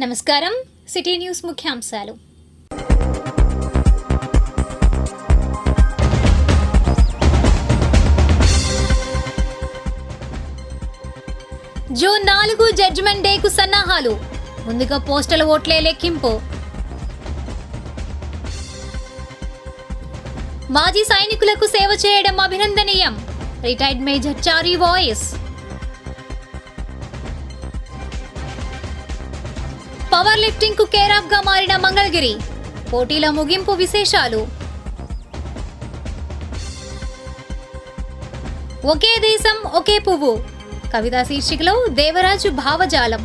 నమస్కారం. City news ముఖ్యాంశాలు. June 4 judgement డేకు సన్నాహాలు. ముందుగా పోస్టల్ ఓట్లే లెక్కింపు. మాజీ సైనికులకు సేవ చేయడం అభినందనీయం. రిటైర్డ్ మేజర్ చారీ వాయిస్. పవర్ లిఫ్టింగ్ కు కేర్ ఆఫ్ గా మారిన మంగళగిరి. పోటీల ముగింపు విశేషాలు. ఒకే దేశం ఒకే పువ్వు కవితా శీర్షికలో దేవరాజు భావజాలం.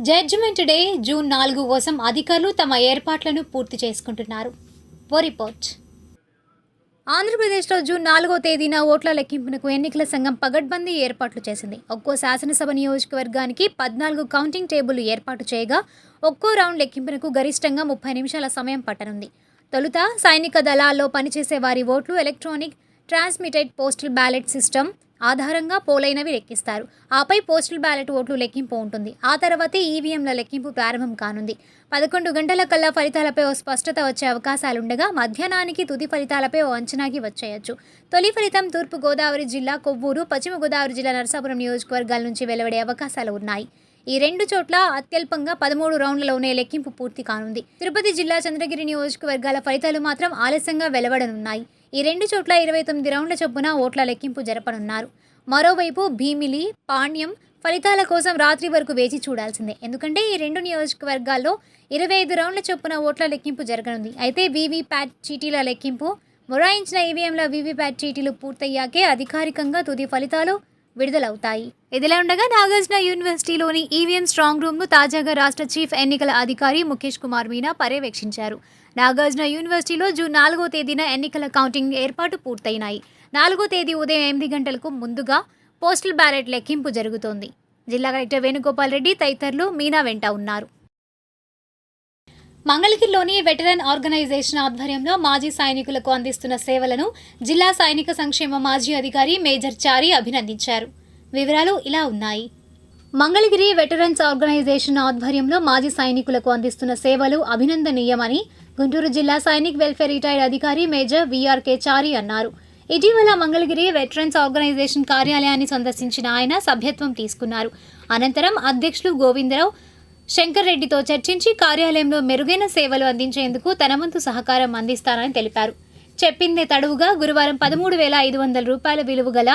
జడ్జిమెంట్ డే జూన్ 4 కోసం అధికారులు తమ ఏర్పాట్లను పూర్తి చేసుకుంటున్నారు. రిపోర్ట్. ఆంధ్రప్రదేశ్లో జూన్ 4వ తేదీన ఓట్ల లెక్కింపునకు ఎన్నికల సంఘం పగడ్బందీ ఏర్పాట్లు చేసింది. ఒక్కో శాసనసభ నియోజకవర్గానికి 14 కౌంటింగ్ టేబుల్ ఏర్పాటు చేయగా ఒక్కో రౌండ్ లెక్కింపునకు గరిష్టంగా 30 నిమిషాల సమయం పట్టనుంది. తొలుత సైనిక దళాల్లో పనిచేసే వారి ఓట్లు electronic transmitted postal ballot system ఆధారంగా పోలైనవి లెక్కిస్తారు. ఆపై పోస్టల్ బ్యాలెట్ ఓట్లు లెక్కింపు ఉంటుంది. ఆ తర్వాతే ఈవీఎంల లెక్కింపు ప్రారంభం కానుంది. 11 గంటల కల్లా ఫలితాలపై ఓ స్పష్టత వచ్చే అవకాశాలుండగా మధ్యాహ్నానికి తుది ఫలితాలపై ఓ అంచనాకి వచ్చేయచ్చు. తొలి ఫలితం తూర్పు గోదావరి జిల్లా కొవ్వూరు, పశ్చిమ గోదావరి జిల్లా నరసాపురం నియోజకవర్గాల నుంచి వెలువడే అవకాశాలు ఉన్నాయి. ఈ రెండు చోట్ల అత్యల్పంగా 13 రౌండ్లలోనే లెక్కింపు పూర్తి కానుంది. తిరుపతి జిల్లా చంద్రగిరి నియోజకవర్గాల ఫలితాలు మాత్రం ఆలస్యంగా వెలువడనున్నాయి. ఈ రెండు చోట్ల 29 రౌండ్ల చొప్పున ఓట్ల లెక్కింపు జరపనున్నారు. మరోవైపు భీమిలి, పాణ్యం ఫలితాల కోసం రాత్రి వరకు వేచి చూడాల్సిందే. ఎందుకంటే ఈ రెండు నియోజకవర్గాల్లో 25 రౌండ్ల చొప్పున ఓట్ల లెక్కింపు జరగనుంది. అయితే వీవీప్యాట్ చీటీల లెక్కింపు, మొరాయించిన ఈవీఎంల వీవీప్యాట్ చీటీలు పూర్తయ్యాకే అధికారికంగా తుది ఫలితాలు విడుదలవుతాయి. ఇదిలా ఉండగా నాగార్జున యూనివర్సిటీలోని ఈవీఎం స్ట్రాంగ్ రూమ్ను తాజాగా రాష్ట్ర చీఫ్ ఎన్నికల అధికారి ముఖేష్ కుమార్ మీనా పర్యవేక్షించారు. నాగార్జున యూనివర్సిటీలో జూన్ 4వ తేదీన ఎన్నికల కౌంటింగ్ ఏర్పాటు పూర్తయినాయి. 4వ తేదీ ఉదయం 8 గంటలకు ముందుగా పోస్టల్ బ్యాలెట్ లెక్కింపు జరుగుతోంది. జిల్లా కలెక్టర్ వేణుగోపాల్ రెడ్డి తదితరులు మీనా వెంట ఉన్నారు. మంగళగిరిలోని వెటరన్ ఆర్గనైజేషన్ ఆధ్వర్యంలో మాజీ సైనికులకు అందిస్తున్న సేవలను జిల్లా సైనిక సంక్షేమ మాజీ అధికారి మేజర్ చారీ అభినందించారు. వివరాలు ఇలా ఉన్నాయి. మంగళగిరి వెటరన్స్ ఆర్గనైజేషన్ ఆధ్వర్యంలో మాజీ సైనికులకు అందిస్తున్న సేవలు అభినందనీయమని గుంటూరు జిల్లా సైనిక్ వెల్ఫేర్ రిటైర్డ్ అధికారి మేజర్ వీఆర్కే చారీ అన్నారు. ఇటీవల మంగళగిరి వెటరన్స్ ఆర్గనైజేషన్ కార్యాలయాన్ని సందర్శించిన ఆయన సభ్యత్వం తీసుకున్నారు. అనంతరం అధ్యక్షులు గోవిందరావు శంకర్ రెడ్డితో చర్చించి కార్యాలయంలో మెరుగైన సేవలు అందించేందుకు తన వంతు సహకారం అందిస్తానని తెలిపారు. చెప్పిందే తడువుగా గురువారం 13,500 రూపాయల విలువ గల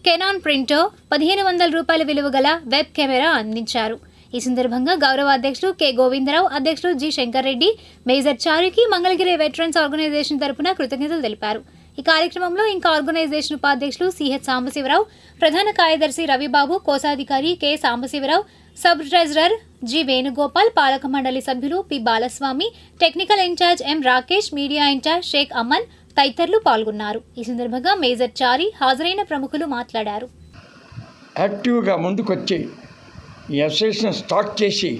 కెనాన్ ప్రింటర్, 1,500 రూపాయల విలువ గల వెబ్ కెమెరా అందించారు. ఈ సందర్భంగా గౌరవ అధ్యక్షులు కె గోవిందరావు, అధ్యక్షులు జి శంకర్ రెడ్డి మేజర్ చారీకి మంగళగిరి వెటరన్స్ ఆర్గనైజేషన్ తరపున కృతజ్ఞతలు తెలిపారు. ఈ కార్యక్రమంలో ఇంకా ఆర్గనైజేషన్ ఉపాధ్యక్షులు సిహెచ్ సాంబశివరావు, ప్రధాన కార్యదర్శి రవిబాబు, కోశాధికారి K Sambasivarao, sub treasurer G Venugopal, పాలక మండలి సభ్యులు పి బాలస్వామి, టెక్నికల్ ఇన్ఛార్జ్ ఎం రాకేష్, మీడియా ఇన్ఛార్జ్ షేక్ అమన్ తదితరులు పాల్గొన్నారు. ఈ సందర్భంగా మేజర్ చారీ, హాజరైన ప్రముఖులు మాట్లాడారు. యాక్టివ్గా ముందుకొచ్చి ఈ అసోసియేషన్ స్టార్ట్ చేసి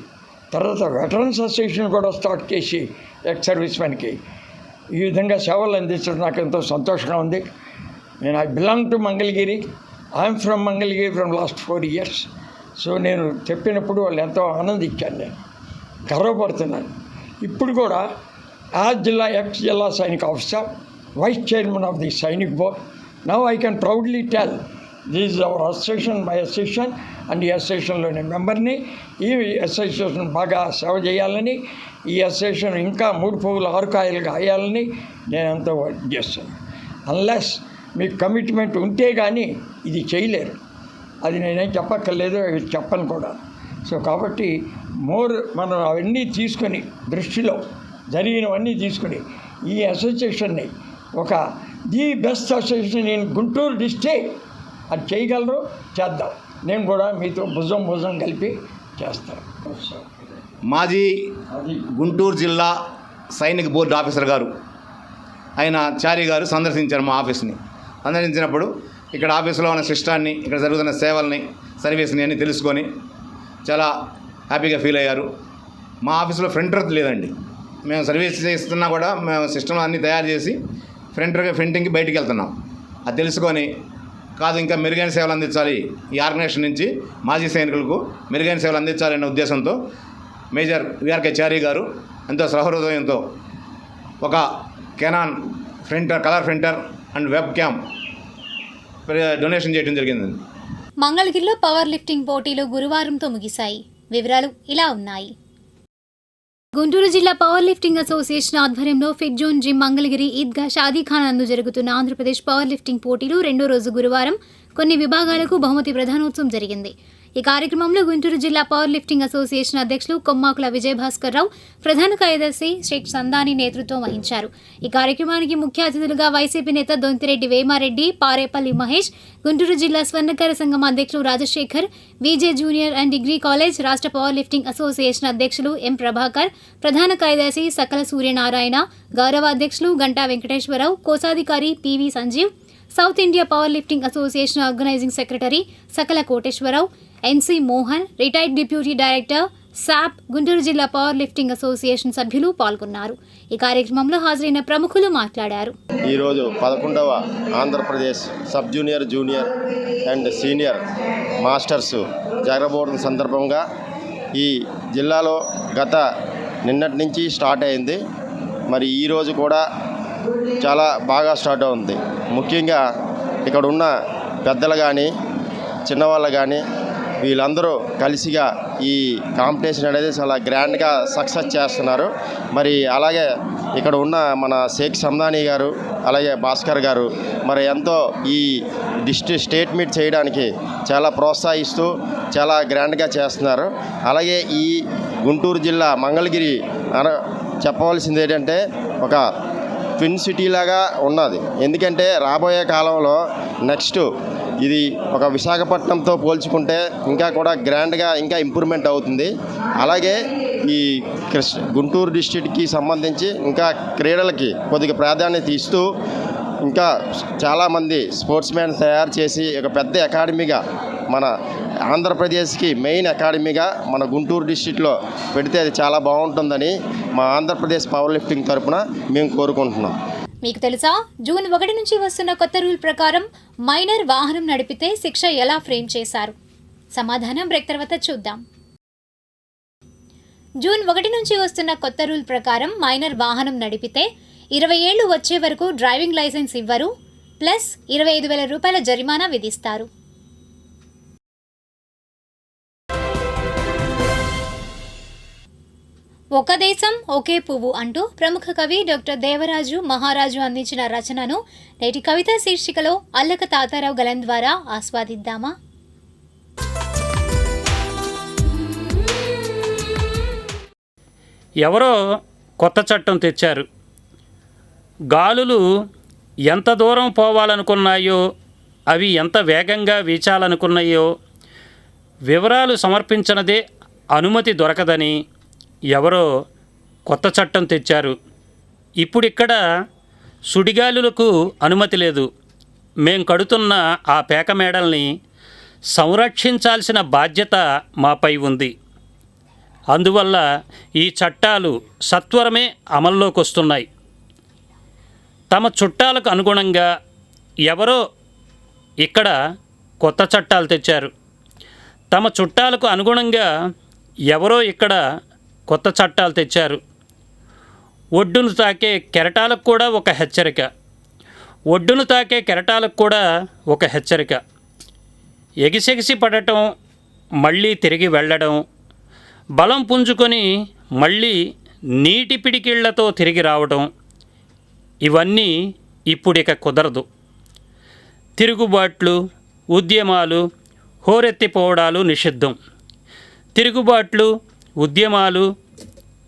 తర్వాత వెటరన్స్ అసోసియేషన్ కూడా స్టార్ట్ చేసి ఎక్స్ సర్వీస్ మెన్కి ఈ విధంగా సేవలు అందించడం నాకు ఎంతో సంతోషంగా ఉంది. I belong to Mangalagiri. I'm from Mangalagiri from last 4 years. So నేను చెప్పినప్పుడు వాళ్ళు ఎంతో ఆనందించాను, నేను గర్వపడుతున్నాను. ఇప్పుడు కూడా ఆ జిల్లా ఎక్స్ జిల్లా Sainik officer, vice chairman of the Sainik board. Now I can proudly tell this is our association, my association, and ఈ అసోసియేషన్లో నేను మెంబర్ని. ఈ అసోసియేషన్ బాగా సేవ చేయాలని, ఈ అసోసియేషన్ ఇంకా 3 పువ్వులు 6 కాయలుగా అయ్యాలని నేను ఎంతో వర్క్ చేస్తాను. అన్లెస్ మీకు కమిట్మెంట్ ఉంటే కానీ ఇది చేయలేరు. అది నేనేం చెప్పక్కర్లేదు, చెప్పను కూడా. సో కాబట్టి మనం అవన్నీ తీసుకొని దృష్టిలో జరిగినవన్నీ తీసుకొని ఈ అసోసియేషన్ని ఒక the best association in Guntur district అది చేయగలరు, చేద్దాం. నేను కూడా మీతో భుజం కలిపి చేస్తాను. మాజీ గుంటూరు జిల్లా సైనిక్ బోర్డు ఆఫీసర్ గారు ఆయన చారీ గారు సందర్శించారు మా ఆఫీస్ని. సందర్శించినప్పుడు ఇక్కడ ఆఫీసులో ఉన్న సిస్టాన్ని, ఇక్కడ జరుగుతున్న సేవల్ని, సర్వీస్ని అన్నీ తెలుసుకొని చాలా హ్యాపీగా ఫీల్ అయ్యారు. మా ఆఫీసులో ప్రింటర్ లేదండి, మేము సర్వీస్ ఇస్తున్నా కూడా మేము సిస్టమ్ అన్నీ తయారు చేసి ప్రింటింగ్కి బయటికి వెళ్తున్నాం. అది తెలుసుకొని కాదు ఇంకా మెరుగైన సేవలు అందించాలి, ఈ ఆర్గనైజేషన్ నుంచి మాజీ సైనికులకు మెరుగైన సేవలు అందించాలనే ఉద్దేశంతో మేజర్ విఆర్కే చారీ గారు ఎంతో సహృదయంతో ఒక Canon colour printer and web cam donation చేయడం జరిగింది. మంగళగిరిలో పవర్ లిఫ్టింగ్ పోటీలు గురువారంతో ముగిశాయి. వివరాలు ఇలా ఉన్నాయి. గుంటూరు జిల్లా పవర్ లిఫ్టింగ్ అసోసియేషన్ ఆధ్వర్యంలో fit zone gym Mangalagiri Eidgah Shadikhan నందు జరుగుతున్న ఆంధ్రప్రదేశ్ పవర్ లిఫ్టింగ్ పోటీలు రెండో రోజు గురువారం కొన్ని విభాగాలకు బహుమతి ప్రధానోత్సవం జరిగింది. ఈ కార్యక్రమంలో గుంటూరు జిల్లా పవర్ లిఫ్టింగ్ అసోసియేషన్ అధ్యక్షులు కొమ్మాకుల విజయభాస్కర్ రావు, ప్రధాన కార్యదర్శి షేక్ సందాని నేతృత్వం వహించారు. ఈ కార్యక్రమానికి ముఖ్య అతిథులుగా వైసీపీ నేత దొంతిరెడ్డి వేమారెడ్డి, పారేపల్లి మహేష్, గుంటూరు జిల్లా స్వర్ణకార సంఘం అధ్యక్షులు Rajasekhar, VJ junior and degree college రాష్ట్ర పవర్ లిఫ్టింగ్ అసోసియేషన్ అధ్యక్షులు ఎం ప్రభాకర్, ప్రధాన కార్యదర్శి సకల సూర్యనారాయణ, గౌరవ అధ్యక్షులు గంటా వెంకటేశ్వరరావు, కోశాధికారి PV Sanjeev, south India power lifting association organising secretary Sakala Koteswararao, NC Mohan, retired deputy director SAAP, Guntur జిల్లా పవర్ లిఫ్టింగ్ అసోసియేషన్ సభ్యులు పాల్గొన్నారు. ఈ కార్యక్రమంలో హాజరైన ప్రముఖులు మాట్లాడారు. ఈరోజు 11వ Andhra Pradesh sub junior, junior and senior masters జరగబోతున్న సందర్భంగా ఈ జిల్లాలో గత నిన్నటి నుంచి స్టార్ట్ అయింది. మరి ఈరోజు కూడా చాలా బాగా స్టార్ట్ అవుతుంది. ముఖ్యంగా ఇక్కడ ఉన్న పెద్దలు కానీ చిన్నవాళ్ళు కానీ వీళ్ళందరూ కలిసిగా ఈ కాంపిటీషన్ అనేది చాలా గ్రాండ్గా సక్సెస్ చేస్తున్నారు. మరి అలాగే ఇక్కడ ఉన్న మన షేక్ సందాని గారు, అలాగే భాస్కర్ గారు మరి ఎంతో ఈ స్టేట్ మీట్ చేయడానికి చాలా ప్రోత్సహిస్తూ చాలా గ్రాండ్గా చేస్తున్నారు. అలాగే ఈ గుంటూరు జిల్లా మంగళగిరి చెప్పవలసింది ఏంటంటే ఒక ట్విన్ సిటీ లాగా ఉన్నది. ఎందుకంటే రాబోయే కాలంలో నెక్స్ట్ ఇది ఒక విశాఖపట్నంతో పోల్చుకుంటే ఇంకా కూడా గ్రాండ్గా ఇంకా ఇంప్రూవ్మెంట్ అవుతుంది. అలాగే ఈ గుంటూరు డిస్ట్రిక్ట్కి సంబంధించి ఇంకా క్రీడలకి కొద్దిగా ప్రాధాన్యత ఇస్తూ ఇంకా చాలామంది స్పోర్ట్స్ మ్యాన్ తయారు చేసి ఒక పెద్ద అకాడమీగా మన ఆంధ్రప్రదేశ్కి మెయిన్ అకాడమీగా మన గుంటూరు డిస్ట్రిక్ట్లో పెడితే అది చాలా బాగుంటుందని మా ఆంధ్రప్రదేశ్ పవర్ లిఫ్టింగ్ తరఫున మేము కోరుకుంటున్నాం. మీకు తెలుసా, జూన్ 1 నుంచి వస్తున్న కొత్త రూల్ ప్రకారం మైనర్ వాహనం నడిపితే శిక్ష ఎలా ఫ్రేమ్ చేశారు? సమాధానం బ్రేక్ తర్వాత చూద్దాం. జూన్ 1 నుంచి వస్తున్న కొత్త రూల్ ప్రకారం మైనర్ వాహనం నడిపితే 20 ఏళ్లు వచ్చే వరకు డ్రైవింగ్ లైసెన్స్ ఇవ్వరు, ప్లస్ 25,000 రూపాయల జరిమానా విధిస్తారు. ఒక దేశం ఒకే పువ్వు అంటూ ప్రముఖ కవి డాక్టర్ దేవరాజు మహారాజు అందించిన రచనను నేటి కవితా శీర్షికలో అల్లక తాతారావు గలం ద్వారా ఆస్వాదిద్దామా? ఎవరో కొత్త చట్టం తెచ్చారు. గాలులు ఎంత దూరం పోవాలనుకున్నాయో, అవి ఎంత వేగంగా వీచాలనుకున్నాయో వివరాలు సమర్పించినదే అనుమతి దొరకదని ఎవరో కొత్త చట్టం తెచ్చారు. ఇప్పుడిక్కడ సుడిగాలులకు అనుమతి లేదు. మేం కడుతున్న ఆ పేక మేడల్ని సంరక్షించాల్సిన బాధ్యత మాపై ఉంది. అందువల్ల ఈ చట్టాలు సత్వరమే అమల్లోకి వస్తున్నాయి. తమ చుట్టాలకు అనుగుణంగా ఎవరో ఇక్కడ కొత్త చట్టాలు తెచ్చారు. తమ చుట్టాలకు అనుగుణంగా ఎవరో ఇక్కడ కొత్త చట్టాలు తెచ్చారు. ఒడ్డును తాకే కెరటాలకు కూడా ఒక హెచ్చరిక. ఒడ్డును తాకే కెరటాలకు కూడా ఒక హెచ్చరిక. ఎగిసెగిసి పడటం, మళ్ళీ తిరిగి వెళ్ళడం, బలం పుంజుకొని మళ్ళీ నీటి పిడికిళ్లతో తిరిగి రావడం, ఇవన్నీ ఇప్పుడిక కుదరదు. తిరుగుబాట్లు, ఉద్యమాలు, హోరెత్తిపోవడాలు నిషిద్ధం. తిరుగుబాట్లు, ఉద్యమాలు,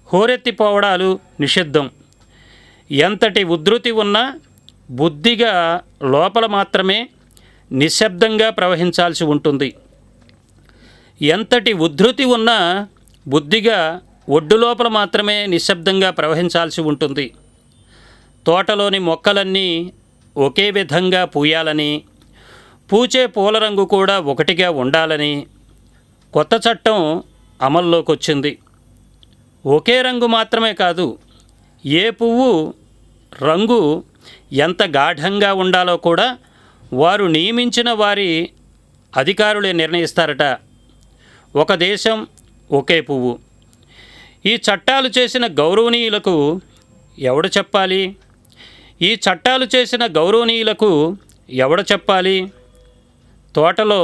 హోరెత్తిపోవడాలు నిషిద్ధం. ఎంతటి ఉధృతి ఉన్నా బుద్ధిగా లోపల మాత్రమే నిశ్శబ్దంగా ప్రవహించాల్సి ఉంటుంది. ఎంతటి ఉధృతి ఉన్నా బుద్ధిగా ఒడ్డు లోపల మాత్రమే నిశ్శబ్దంగా ప్రవహించాల్సి ఉంటుంది. తోటలోని మొక్కలన్నీ ఒకే విధంగా పూయాలని, పూచే పూల రంగు కూడా ఒకటిగా ఉండాలని కొత్త చట్టం అమల్లోకి వచ్చింది. ఒకే రంగు మాత్రమే కాదు, ఏ పువ్వు రంగు ఎంత గాఢంగా ఉండాలో కూడా వారు నియమించిన వారి అధికారులే నిర్ణయిస్తారట. ఒక దేశం ఒకే పువ్వు. ఈ చట్టాలు చేసిన గౌరవనీయులకు ఎవడు చెప్పాలి? ఈ చట్టాలు చేసిన గౌరవనీయులకు ఎవడు చెప్పాలి? తోటలో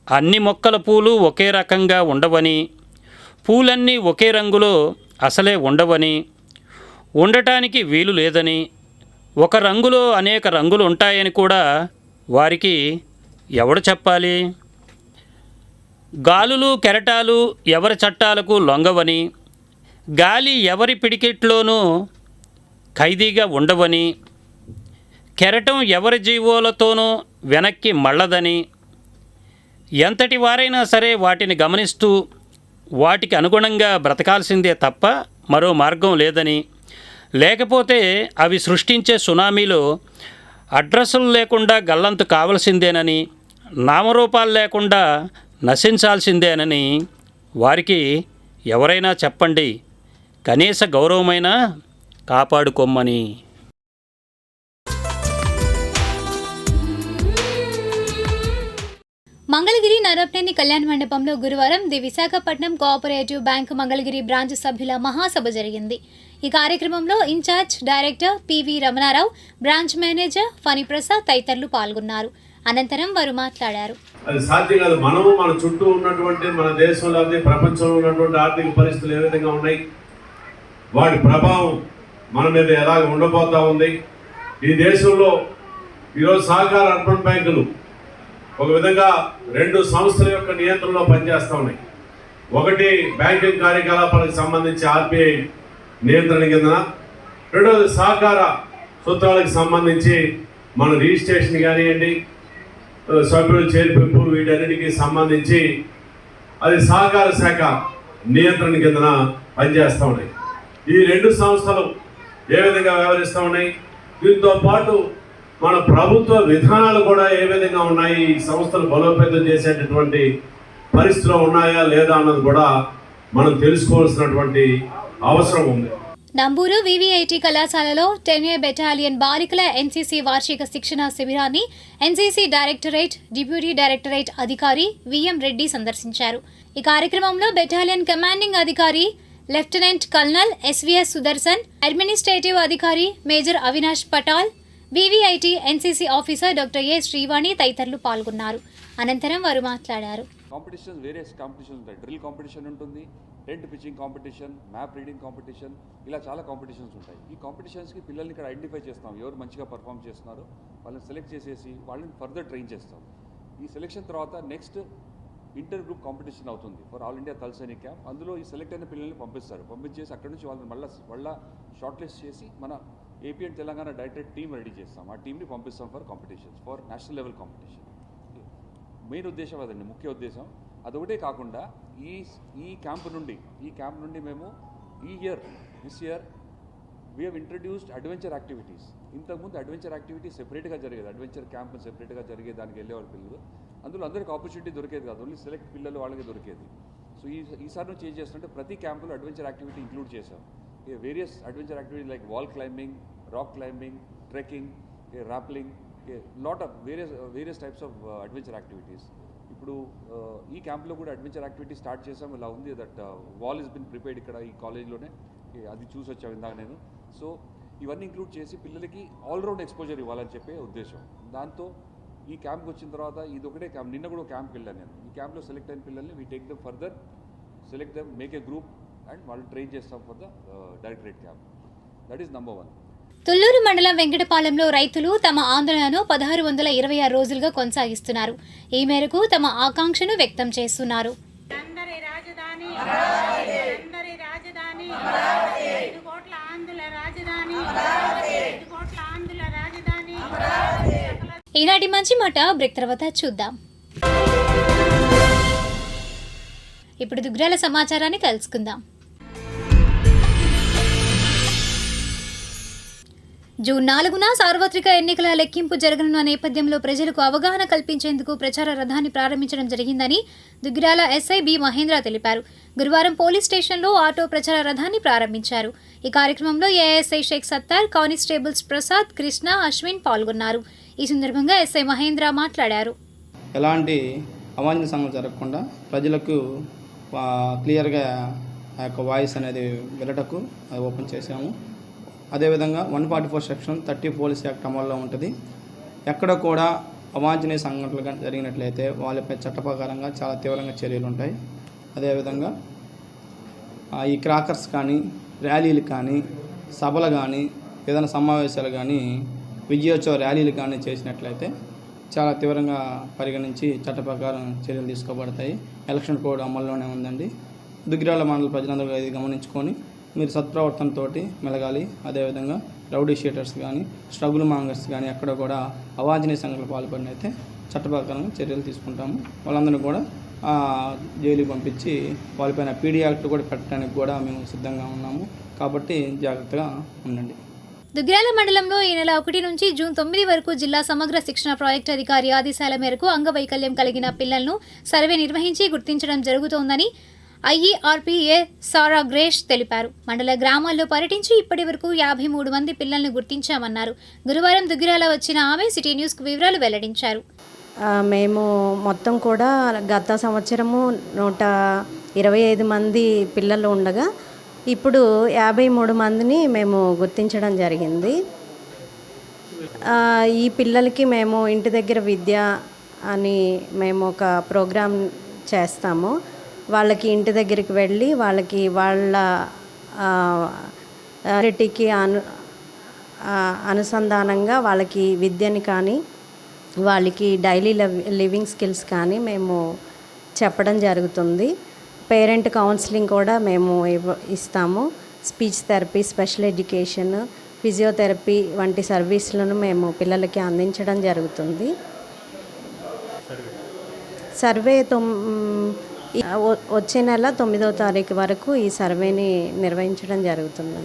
అన్ని మొక్కల పూలు ఒకే రకంగా ఉండవని, పూలన్నీ ఒకే రంగులో అసలే ఉండవని, ఉండటానికి వీలు లేదని, ఒక రంగులో అనేక రంగులు ఉంటాయని కూడా వారికి ఎవడు చెప్పాలి? గాలులు కెరటాలు ఎవరి చట్టాలకు లొంగవని, గాలి ఎవరి పిడికిట్లోనూ ఖైదీగా ఉండవని, కెరటం ఎవరి జీవోలతోనూ వెనక్కి మళ్ళదని, ఎంతటి వారైనా సరే వాటిని గమనిస్తూ వాటికి అనుగుణంగా బ్రతకాల్సిందే తప్ప మరో మార్గం లేదని, లేకపోతే అవి సృష్టించే సునామీలో అడ్రస్సులు లేకుండా గల్లంతు కావలసిందేనని, నామరూపాలు లేకుండా నశించాల్సిందేనని వారికి ఎవరైనా చెప్పండి. కనీస గౌరవమైనా కాపాడుకోమని. మంగళగిరి నరపనేని కళ్యాణ మండపంలో గురువారం the Visakhapatnam cooperative bank Mangalagiri branch సభ్యుల మహాసభ జరిగింది. ఈ కార్యక్రమంలో in-charge director PV Ramanarao, branch manager Phani Prasad తదితరులు పాల్గొన్నారు. అనంతరం వారు మాట్లాడారు. అది సాధ్యం కాదు. మనము మన చుట్టూ ఉన్నటువంటి మన దేశంలో ప్రపంచంలో ఉన్నటువంటి ఆర్థిక పరిస్థితులు ఏ విధంగా ఉన్నాయి, వాటి ప్రభావం మన మీద ఎలాగ ఉండబోతా ఉంది. ఈ దేశంలో ఈరోజు సహకార అర్బన్ బ్యాంకులు ఒక విధంగా 2 సంస్థల యొక్క నియంత్రణలో పనిచేస్తూ ఉన్నాయి. ఒకటి బ్యాంకింగ్ కార్యకలాపాలకు సంబంధించి ఆర్బీఐ నియంత్రణ కిందన, రెండవది సహకార సూత్రాలకు సంబంధించి మన రిజిస్ట్రేషన్ కానివ్వండి, సభ్యులు చేర్పింపు, వీటన్నిటికీ సంబంధించి అది సహకార శాఖ నియంత్రణ కిందన పనిచేస్తూ ఉన్నాయి. ఈ 2 సంస్థలు ఏ విధంగా వ్యవహరిస్తూ ఉన్నాయి, దీంతో పాటు మన ప్రభుత్వ విధానాలు కూడా ఏ విధంగా ఉన్నాయి, ఈ సంస్థలు బలోపేతం చేసేటటువంటి పరిస్థితులు ఉన్నాయా లేదా అన్నది కూడా మనం తెలుసుకోవాల్సినటువంటి అవసరం ఉంది. నంబూరు వివిఐటి కళాశాలలో 10A బెటాలియన్ బాలికల ఎన్సీసీ వార్షిక శిక్షణ శిబిరాన్ని ఎన్సీసీ డైరెక్టరేట్ డిప్యూటీ డైరెక్టరేట్ అధికారి విఎం రెడ్డి సందర్శించారు. ఈ కార్యక్రమంలో బెటాలియన్ కమాండింగ్ అధికారి lieutenant colonel SVS Sudarshan, administrative అధికారి major Avinash Patal, VVIT NCC officer doctor A Srivani తదితరులు పాల్గొన్నారు. అనంతరం వారు మాట్లాడారు. కాంపిటీషన్స్, వేరియస్ కాంపిటీషన్స్ ఉంటాయి. డ్రిల్ కాంపిటీషన్ ఉంటుంది, tent pitching competition, map reading competition, ఇలా చాలా కాంపిటీషన్స్ ఉంటాయి. ఈ కాంపిటీషన్స్కి పిల్లల్ని ఇక్కడ ఐడెంటిఫై చేస్తాం, ఎవరు మంచిగా పర్ఫామ్ చేస్తున్నారో వాళ్ళని సెలెక్ట్ చేసేసి వాళ్ళని ఫర్దర్ ట్రైన్ చేస్తాం. ఈ సెలెక్షన్ తర్వాత నెక్స్ట్ ఇంటర్ గ్రూప్ కాంపిటీషన్ అవుతుంది for all India Thal Sainik camp. అందులో ఈ సెలెక్ట్ అయిన పిల్లల్ని పంపించేసి అక్కడ నుంచి వాళ్ళని మళ్ళీ షార్ట్ లిస్ట్ చేసి మన AP and Telangana directorate team ready చేస్తాం. ఆ టీమ్ని పంపిస్తాం for competitions, for national level competition. Main ఉద్దేశం అదండి, ముఖ్య ఉద్దేశం. అదొకటే కాకుండా ఈ క్యాంప్ నుండి మేము this year we have introduced adventure activities. ఇంతకుముందు అడ్వెంచర్ యాక్టివిటీస్ సెపరేట్గా జరిగేది, అడ్వెంచర్ క్యాంప్ సెపరేట్గా జరిగేది, దానికి వెళ్ళేవారు పిల్లలు. అందులో అందరికీ ఆపర్చునిటీ దొరికేది కాదు, ఓన్లీ సెలెక్ట్ పిల్లలు వాళ్ళకి దొరికేది. సో ఈసారి నుంచి ఏం చేస్తుంటే ప్రతి క్యాంపులో అడ్వెంచర్ యాక్టివిటీ ఇంక్లూడ్ చేశాం. Various adventure activity like wall climbing, rock climbing, trekking, rappelling, lot of various types of adventure activities. ఇప్పుడు ఈ క్యాంప్లో కూడా అడ్వెంచర్ యాక్టివిటీ స్టార్ట్ చేసాం. ఇలా ఉంది that wall is been prepared ఇక్కడ ఈ కాలేజ్లోనే, అది చూసి వచ్చాము ఇందాక నేను. సో ఇవన్నీ ఇంక్లూడ్ చేసి పిల్లలకి ఆల్రౌండ్ ఎక్స్పోజర్ ఇవ్వాలని చెప్పే ఉద్దేశం. దాంతో ఈ క్యాంప్కి వచ్చిన తర్వాత ఇది ఒకటే క్యాంప్, నిన్న కూడా క్యాంప్కి వెళ్ళాను నేను. ఈ క్యాంప్లో సెలెక్ట్ అయిన పిల్లల్ని we take them further, select them, make a group and వాళ్ళు ట్రైన్ చేస్తాం for the directorate camp. That is number 1. Thullur మండలం వెంకటపాలెంలో రైతులు తమ ఆందోళనను 1626 రోజులుగా కొనసాగిస్తున్నారు. ఈ మేరకు తమ ఆకాంక్షను వ్యక్తం చేస్తున్నారు. ఈనాటి మంచి మాట బ్రేక్ తర్వాత చూద్దాం. ఇప్పుడు దుగ్రాల సమాచారాన్ని తెలుసుకుందాం. జూన్ 4న సార్వత్రిక ఎన్నికల లెక్కింపు జరగనున్న నేపథ్యంలో ప్రజలకు అవగాహన కల్పించేందుకు ప్రచార రథాన్ని ప్రారంభించడం జరిగిందని దుగ్గిరాల ఎస్ఐ బి మహేంద్ర తెలిపారు. గురువారం పోలీస్ స్టేషన్లో ఆటో ప్రచార రథాన్ని ప్రారంభించారు. ఈ కార్యక్రమంలో ఏఎస్ఐ షేక్ సత్తార్, కానిస్టేబుల్స్ ప్రసాద్, కృష్ణ, అశ్విన్ పాల్గొన్నారు. ఈ సందర్భంగా ఎస్ఐ మహేంద్ర మాట్లాడారు. ఎలాంటి అవాంఛనీయ సంఘటనలు జరగకుండా ప్రజలకు క్లియర్గా ఆ యొక్క వాయిస్ అనేది వెళ్ళటకు అది ఓపెన్ చేశాము. అదేవిధంగా 144 సెక్షన్ 30 పోలీస్ యాక్ట్ అమల్లో ఉంటుంది. ఎక్కడ కూడా అవాంఛనీయ సంఘటనలు జరిగినట్లయితే వాళ్ళపై చట్ట ప్రకారంగా చాలా తీవ్రంగా చర్యలు ఉంటాయి. అదేవిధంగా ఈ క్రాకర్స్ కానీ, ర్యాలీలు కానీ, సభలు కానీ, ఏదైనా సమావేశాలు కానీ, విజయోత్సవ ర్యాలీలు కానీ చేసినట్లయితే చాలా తీవ్రంగా పరిగణించి చట్ట ప్రకారం చర్యలు తీసుకోబడతాయి. ఎలక్షన్ కోడ్ అమల్లోనే ఉందండి. దుగ్గిరాల మండల ప్రజలందరూ ఇది గమనించుకొని మీరు సత్ప్రవర్తనతో మెలగాలి. అదేవిధంగా రౌడీ షీటర్స్ కానీ, స్ట్రగుల్ మాంగర్స్ కానీ ఎక్కడ కూడా అవాంఛనీయ సంఘటనలు పాల్పడినైతే చట్ట ప్రకారం చర్యలు తీసుకుంటాము. వాళ్ళందరినీ కూడా జైలుకి పంపించి వాళ్ళపైన పీడీ యాక్ట్ కూడా పెట్టడానికి కూడా మేము సిద్ధంగా ఉన్నాము. కాబట్టి జాగ్రత్తగా ఉండండి. దుగ్గిరాల మండలంలో ఈ నెల 1 నుంచి జూన్ 9 వరకు జిల్లా సమగ్ర శిక్షణ ప్రాజెక్టు అధికారి ఆదేశాల మేరకు అంగవైకల్యం కలిగిన పిల్లలను సర్వే నిర్వహించి గుర్తించడం జరుగుతోందని ఐఈఆర్పీఏ సారా గ్రేష్ తెలిపారు. మండల గ్రామాల్లో పర్యటించి ఇప్పటి వరకు 53 మంది పిల్లలను గుర్తించామన్నారు. గురువారం దుగ్గిరాల వచ్చిన ఆమె సిటీ న్యూస్కు వివరాలు వెల్లడించారు. మేము మొత్తం కూడా గత సంవత్సరము 125 మంది పిల్లలు ఉండగా ఇప్పుడు 53 మందిని మేము గుర్తించడం జరిగింది. ఈ పిల్లలకి మేము ఇంటి దగ్గర విద్య అని మేము ఒక ప్రోగ్రాం చేస్తాము. వాళ్ళకి ఇంటి దగ్గరికి వెళ్ళి వాళ్ళకి వాళ్ళ రిటీకి అనుసంధానంగా వాళ్ళకి విద్యని కానీ, వాళ్ళకి డైలీ లివింగ్ స్కిల్స్ కానీ మేము చెప్పడం జరుగుతుంది. పేరెంట్ కౌన్సిలింగ్ కూడా మేము ఇస్తాము. Speech therapy, special education, physiotherapy వంటి సర్వీసులను మేము పిల్లలకి అందించడం జరుగుతుంది. సర్వే వచ్చే నెల 9వ తారీఖు వరకు ఈ సర్వేని నిర్వహించడం జరుగుతుంది.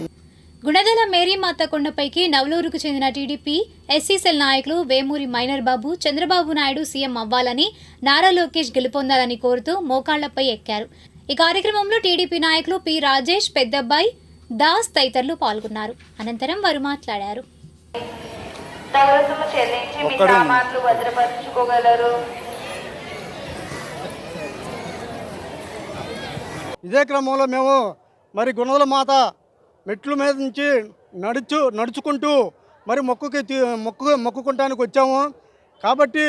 గుణదల మేరీమాత కొండపైకి నవలూరుకు చెందిన టీడీపీ ఎస్సీసెల్ నాయకులు వేమూరి మైనర్ బాబు చంద్రబాబు నాయుడు సీఎం అవ్వాలని, నారా లోకేష్ గెలుపొందాలని కోరుతూ మోకాళ్లపై ఎక్కారు. ఈ కార్యక్రమంలో టీడీపీ నాయకులు పి రాజేష్, పెద్దబ్బాయి దాస్ తదితరులు పాల్గొన్నారు. అనంతరం వారు మాట్లాడారు. ఇదే క్రమంలో మేము మరి గుణదల మాత మెట్ల మీద నుంచి నడుచుకుంటూ మరి మొక్కుకుంటానికి వచ్చాము. కాబట్టి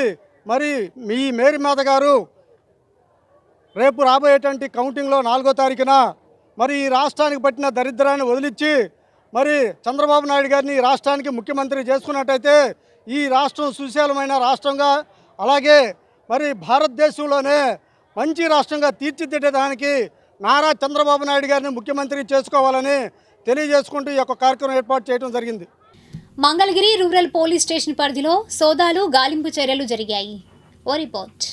మరి మీ మేరీ మాత గారు రేపు రాబోయేటువంటి కౌంటింగ్లో 4వ తారీఖున మరి ఈ రాష్ట్రానికి పట్టిన దరిద్రాన్ని వదిలించి మరి చంద్రబాబు నాయుడు గారిని ఈ రాష్ట్రానికి ముఖ్యమంత్రి చేసుకున్నట్టయితే ఈ రాష్ట్రం సుశాలమైన రాష్ట్రంగా, అలాగే మరి భారతదేశంలోనే మంచి రాష్ట్రంగా తీర్చిదిద్దడానికి నారా చంద్రబాబు నాయుడు గారిని ముఖ్యమంత్రి చేసుకోవాలని తెలియజేసుకుంటూ ఈ యొక్క కార్యక్రమం ఏర్పాటు చేయడం జరిగింది. మంగళగిరి రూరల్ పోలీస్ స్టేషన్ పరిధిలో సోదాలు, గాలింపు చర్యలు జరిగాయి. ఓ రిపోర్ట్.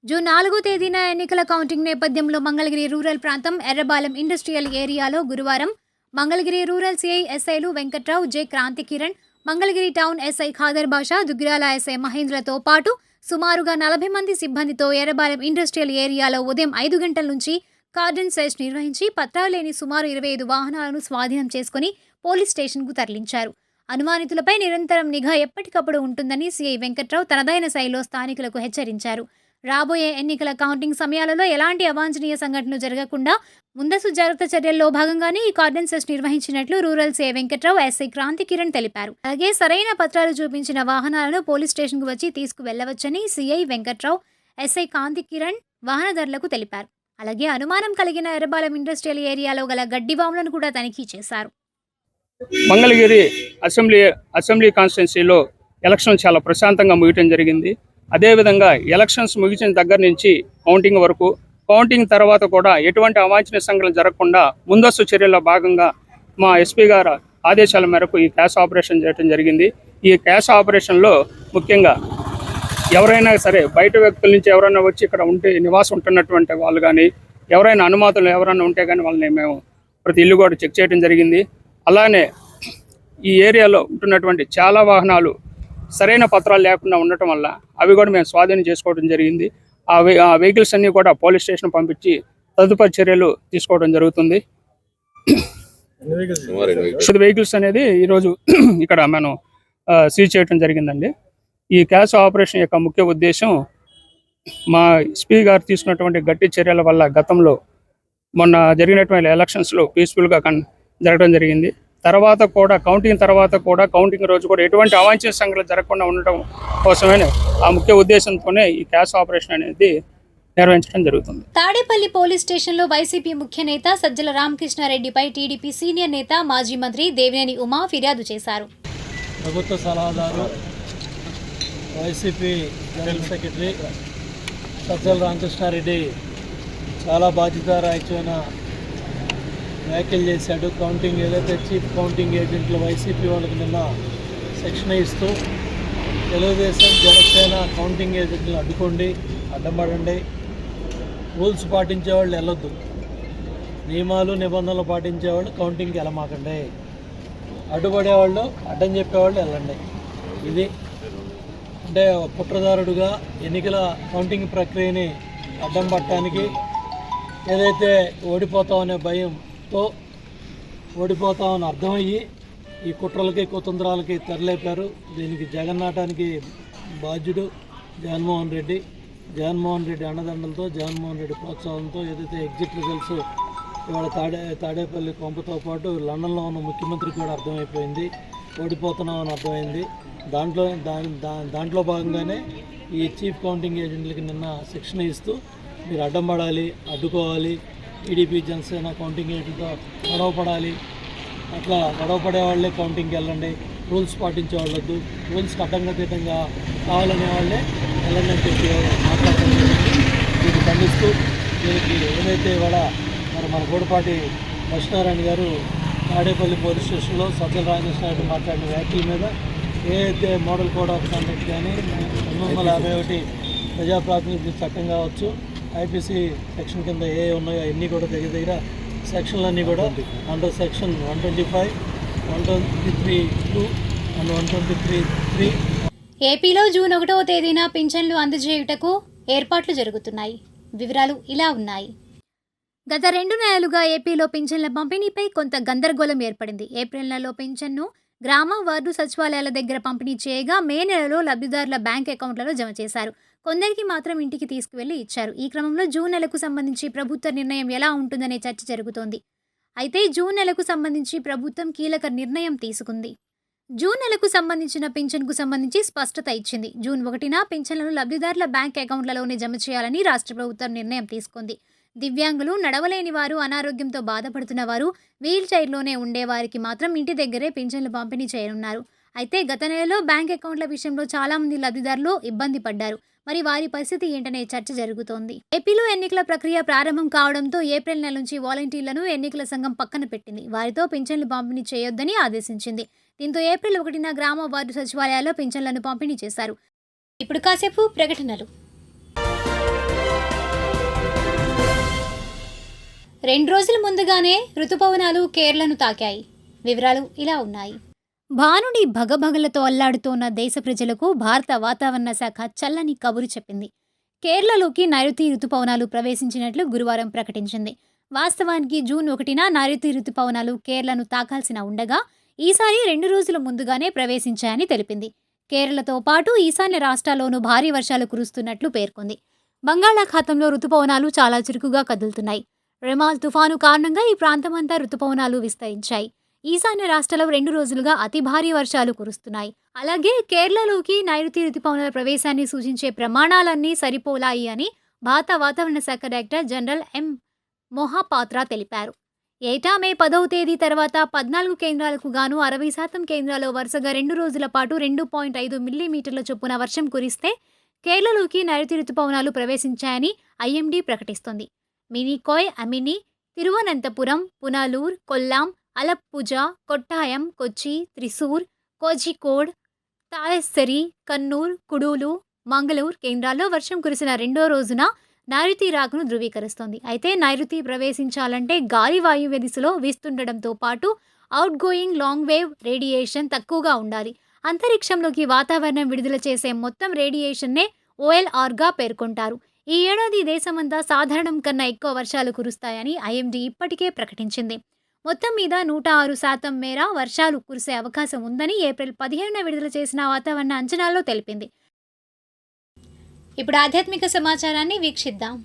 జూన్ 4వ తేదీన ఎన్నికల కౌంటింగ్ నేపథ్యంలో మంగళగిరి రూరల్ ప్రాంతం ఎర్రబాలెం ఇండస్ట్రియల్ ఏరియాలో గురువారం మంగళగిరి రూరల్ సిఐ ఎస్ఐలు Venkatrao, J Kranthi Kiran, Mangalagiri town SI Khader Basha, Duggirala SI మహేంద్రతో పాటు సుమారుగా 40 మంది సిబ్బందితో ఎర్రబాలెం ఇండస్ట్రియల్ ఏరియాలో ఉదయం 5 గంటల నుంచి కార్డన్ సెర్చ్ నిర్వహించి పత్రాలు లేని సుమారు 25 వాహనాలను స్వాధీనం చేసుకుని పోలీస్ స్టేషన్కు తరలించారు. అనుమానితులపై నిరంతరం నిఘా ఎప్పటికప్పుడు ఉంటుందని సిఐ వెంకట్రావు తనదైన శైలిలో స్థానికులకు హెచ్చరించారు. రాబోయే ఎన్నికల కౌంటింగ్ సమయాలలో ఎలాంటి అవాంఛనీయ సంఘటనలు జరగకుండా ముందస్తు జాగ్రత్త చర్యల్లో భాగంగానే ఈ కార్డన్ సెర్చ్ నిర్వహించినట్లు rural CI Venkatrao, SI Kranthi Kiran తెలిపారు. అలాగే సరైన పత్రాలు చూపించిన వాహనాలను పోలీస్ స్టేషన్కు వచ్చి తీసుకువెళ్లవచ్చని సిఐ వెంకట్రావు, ఎస్ఐ కాంతి కిరణ్ వాహనదారులకు తెలిపారు. అలాగే అనుమానం కలిగిన ఎర్రబాలెం ఇండస్ట్రియల్ ఏరియాలో గల గడ్డి బాంబులను కూడా తనిఖీ చేశారు. మంగళగిరి అసెంబ్లీ కాన్స్టిట్యున్సీలో ఎలక్షన్ చాలా ప్రశాంతంగా ముగియటం జరిగింది. అదేవిధంగా ఎలక్షన్స్ ముగిసిన దగ్గర నుంచి కౌంటింగ్ వరకు, కౌంటింగ్ తర్వాత కూడా ఎటువంటి అవాంఛనీయ సంఘటనలు జరగకుండా ముందస్తు చర్యల్లో భాగంగా మా ఎస్పీ గారు ఆదేశాల మేరకు ఈ క్యాష్ ఆపరేషన్ చేయడం జరిగింది. ఈ క్యాష్ ఆపరేషన్లో ముఖ్యంగా ఎవరైనా సరే బయట వ్యక్తుల నుంచి ఎవరైనా వచ్చి ఇక్కడ ఉంటే నివాసం ఉంటున్నటువంటి వాళ్ళు కానీ, ఎవరైనా అనుమాతులు ఎవరైనా ఉంటే కానీ వాళ్ళని మేము ప్రతి ఇల్లు కూడా చెక్ చేయడం జరిగింది. అలానే ఈ ఏరియాలో ఉంటున్నటువంటి చాలా వాహనాలు సరైన పత్రాలు లేకుండా ఉండటం వల్ల అవి కూడా మేము స్వాధీనం చేసుకోవడం జరిగింది. ఆ వెహికల్స్ అన్నీ కూడా పోలీస్ స్టేషన్ పంపించి తదుపరి చర్యలు తీసుకోవడం జరుగుతుంది. వెహికల్స్ అనేది ఈరోజు ఇక్కడ మనం సీజ్ చేయడం జరిగిందండి. ఈ క్యాష్ ఆపరేషన్ యొక్క ముఖ్య ఉద్దేశం మా ఎస్పీ గారు తీసుకున్నటువంటి గట్టి చర్యల వల్ల గతంలో మొన్న జరిగినటువంటి ఎలక్షన్స్లో పీస్ఫుల్గా జరగడం జరిగింది. కౌంటింగ్ తర్వాత కూడా కౌంటింగ్ రోజు కూడా ఎటువంటి అవాంఛనీయ సంఘటనలు జరగకుండా ఉండటం కోసమే ఆ ముఖ్య ఉద్దేశంతోనే ఈ క్యాష్ ఆపరేషన్ అనేది నిర్వహించడం జరుగుతుంది. తాడేపల్లి పోలీస్ స్టేషన్లో వైసీపీ ముఖ్య నేత సజ్జల రామకృష్ణారెడ్డిపై టీడీపీ సీనియర్ నేత మాజీ మంత్రి దేవినేని ఉమా ఫిర్యాదు చేశారు. ప్రభుత్వ సలహాదారు YCP general secretary Sajjala Ramakrishna Reddy చాలా బాధ్యతారాహిత్యమైన వ్యాఖ్యలు చేశాడు. కౌంటింగ్ ఏదైతే చీఫ్ కౌంటింగ్ ఏజెంట్లు వైసీపీ వాళ్ళకి నిన్న శిక్షణ ఇస్తూ తెలుగుదేశం జనసేన కౌంటింగ్ ఏజెంట్లను అడ్డుకోండి, అడ్డంపడండి, రూల్స్ పాటించేవాళ్ళు వెళ్ళొద్దు, నియమాలు నిబంధనలు పాటించేవాళ్ళు కౌంటింగ్కి వెళ్ళమాకండి, అడ్డుపడేవాళ్ళు అడ్డం చెప్పేవాళ్ళు వెళ్ళండి. ఇది అంటే కుట్రదారుడుగా ఎన్నికల కౌంటింగ్ ప్రక్రియని అడ్డం పట్టడానికి ఏదైతే ఓడిపోతామనే భయంతో ఓడిపోతామని అర్థమయ్యి ఈ కుట్రలకి కుతంత్రాలకి తెరలేపారు. దీనికి జగన్నాటానికి బాధ్యుడు జగన్మోహన్ రెడ్డి. జగన్మోహన్ రెడ్డి అండదండలతో, జగన్మోహన్ రెడ్డి ప్రోత్సాహంతో ఏదైతే ఎగ్జిట్ రిజల్ట్స్ ఇవాళ తాడేపల్లి కొంపతో పాటు లండన్లో ఉన్న ముఖ్యమంత్రికి కూడా అర్థమైపోయింది, ఓడిపోతున్నామని అర్థమైంది. దాంట్లో భాగంగానే ఈ చీఫ్ కౌంటింగ్ ఏజెంట్లకి నిన్న శిక్షణ ఇస్తూ మీరు అడ్డం పడాలి, అడ్డుకోవాలి, టీడీపీ జనసేన కౌంటింగ్ ఏజెంట్లతో గొడవ పడాలి, అట్లా గొడవ పడే వాళ్ళే కౌంటింగ్కి వెళ్ళండి, రూల్స్ పాటించే వాళ్ళొద్దు, రూల్స్కి అడ్డంగా కావాలనే వాళ్ళే వెళ్ళండి అని చెప్పి మాట్లాడటం జరిగింది. దీన్ని ఖండిస్తూ దీనికి ఏదైతే ఇవాళ మన గూడపాటి లక్ష్మీనారాయణ గారు తాడేపల్లి పోలీస్ స్టేషన్లో సజ్జల రామకృష్ణారెడ్డి మాట్లాడిన వ్యాఖ్యల మీద ఏదైతే మోడల్ కోడ్ ఆఫ్ కండక్ట్ కానీ 1951 ప్రజాప్రాతినిధ్య చట్టం కావచ్చు, ఐపీసీ సెక్షన్ కింద ఏ ఉన్నాయో అన్నీ కూడా దగ్గర సెక్షన్లన్నీ కూడా అండర్ సెక్షన్ 125, 123(2) అండ్ 123(3). ఏపీలో జూన్ 1వ తేదీన పింఛన్లు అందజేయుటకు ఏర్పాట్లు జరుగుతున్నాయి. వివరాలు ఇలా ఉన్నాయి. గత 2 నెలలుగా ఏపీలో పింఛన్ల పంపిణీపై కొంత గందరగోళం ఏర్పడింది. ఏప్రిల్ నెలలో పింఛన్ను గ్రామ వార్డు సచివాలయాల దగ్గర పంపిణీ చేయగా మే నెలలో లబ్ధిదారుల బ్యాంక్ అకౌంట్లలో జమ చేశారు. కొందరికి మాత్రం ఇంటికి తీసుకువెళ్లి ఇచ్చారు. ఈ క్రమంలో జూన్ నెలకు సంబంధించి ప్రభుత్వ నిర్ణయం ఎలా ఉంటుందనే చర్చ జరుగుతోంది. అయితే జూన్ నెలకు సంబంధించి ప్రభుత్వం కీలక నిర్ణయం తీసుకుంది. జూన్ నెలకు సంబంధించిన పింఛన్కు సంబంధించి స్పష్టత ఇచ్చింది. జూన్ 1న పింఛన్లను లబ్ధిదారుల బ్యాంక్ అకౌంట్లలోనే జమ చేయాలని రాష్ట్ర ప్రభుత్వం నిర్ణయం తీసుకుంది. దివ్యాంగులు, నడవలేని వారు, అనారోగ్యంతో బాధపడుతున్న వారు, వీల్ చైర్లోనే ఉండేవారికి మాత్రం ఇంటి దగ్గరే పింఛన్లు పంపిణీ చేయనున్నారు. అయితే గత నెలలో బ్యాంక్ అకౌంట్ల విషయంలో చాలామంది లబ్ధిదారులు ఇబ్బంది పడ్డారు. మరి వారి పరిస్థితి ఏంటనే చర్చ జరుగుతోంది. ఏపీలో ఎన్నికల ప్రక్రియ ప్రారంభం కావడంతో ఏప్రిల్ నెల నుంచి వాలంటీర్లను ఎన్నికల సంఘం పక్కన పెట్టింది. వారితో పింఛన్లు పంపిణీ చేయొద్దని ఆదేశించింది. దీంతో ఏప్రిల్ 1న గ్రామ వార్డు సచివాలయాల్లో పింఛన్లను పంపిణీ చేశారు. ఇప్పుడు కాసేపు ప్రకటనలు. 2 రోజుల ముందుగానే రుతుపవనాలు కేరళను తాకాయి. వివరాలు ఇలా ఉన్నాయి. భానుడి భగభగలతో అల్లాడుతోన్న దేశ ప్రజలకు భారత వాతావరణ శాఖ చల్లని కబురు చెప్పింది. కేరళలోకి నైరుతి రుతుపవనాలు ప్రవేశించినట్లు గురువారం ప్రకటించింది. వాస్తవానికి జూన్ 1న నైరుతి రుతుపవనాలు కేరళను తాకాల్సిన ఉండగా ఈసారి 2 రోజుల ముందుగానే ప్రవేశించాయని తెలిపింది. కేరళతో పాటు ఈశాన్య రాష్ట్రాల్లోనూ భారీ వర్షాలు కురుస్తున్నట్లు పేర్కొంది. బంగాళాఖాతంలో రుతుపవనాలు చాలా చురుకుగా కదులుతున్నాయి. రెమాల్ తుఫాను కారణంగా ఈ ప్రాంతమంతా రుతుపవనాలు విస్తరించాయి. ఈశాన్య రాష్ట్రాల్లో 2 రోజులుగా అతి భారీ వర్షాలు కురుస్తున్నాయి. అలాగే కేరళలోకి నైరుతి రుతుపవనాల ప్రవేశాన్ని సూచించే ప్రమాణాలన్నీ సరిపోలాయి అని భారత వాతావరణ శాఖ డైరెక్టర్ జనరల్ ఎం. మొహాపాత్ర తెలిపారు. ఏటా మే 10వ తేదీ తర్వాత 14 కేంద్రాలకు గాను 60% కేంద్రాల్లో వరుసగా 2 రోజుల పాటు 2.5 మిల్లీమీటర్ల చొప్పున వర్షం కురిస్తే కేరళలోకి నైరుతి రుతుపవనాలు ప్రవేశించాయని ఐఎండీ ప్రకటిస్తోంది. మినికోయ్, అమిని, తిరువనంతపురం, పునలూర్, కొల్లాం, అలప్పుజ, కొట్టాయం, కొచ్చి, త్రిశూర్, కోజికోడ్, తాయస్సరి, కన్నూర్, కుడూలు, మంగళూరు కేంద్రాల్లో వర్షం కురిసిన 2వ రోజున నైరుతి రాకను ధృవీకరిస్తోంది. అయితే నైరుతి ప్రవేశించాలంటే గాలి వాయువ్య దిశలో వీస్తుండటంతో పాటు out going long wave radiation తక్కువగా ఉండాలి. అంతరిక్షంలోకి వాతావరణం విడుదల చేసే మొత్తం రేడియేషన్నే ఓఎల్ఆర్గా పేర్కొంటారు. ఈ ఏడాది దేశమంతా సాధారణం కన్నా ఎక్కువ వర్షాలు కురుస్తాయని ఐఎండీ ఇప్పటికే ప్రకటించింది. మొత్తం మీద 106% మేర వర్షాలు కురిసే అవకాశం ఉందని ఏప్రిల్ 15న విడుదల చేసిన వాతావరణ అంచనాల్లో తెలిపింది. ఇప్పుడు ఆధ్యాత్మిక సమాచారాన్ని వీక్షిద్దాం.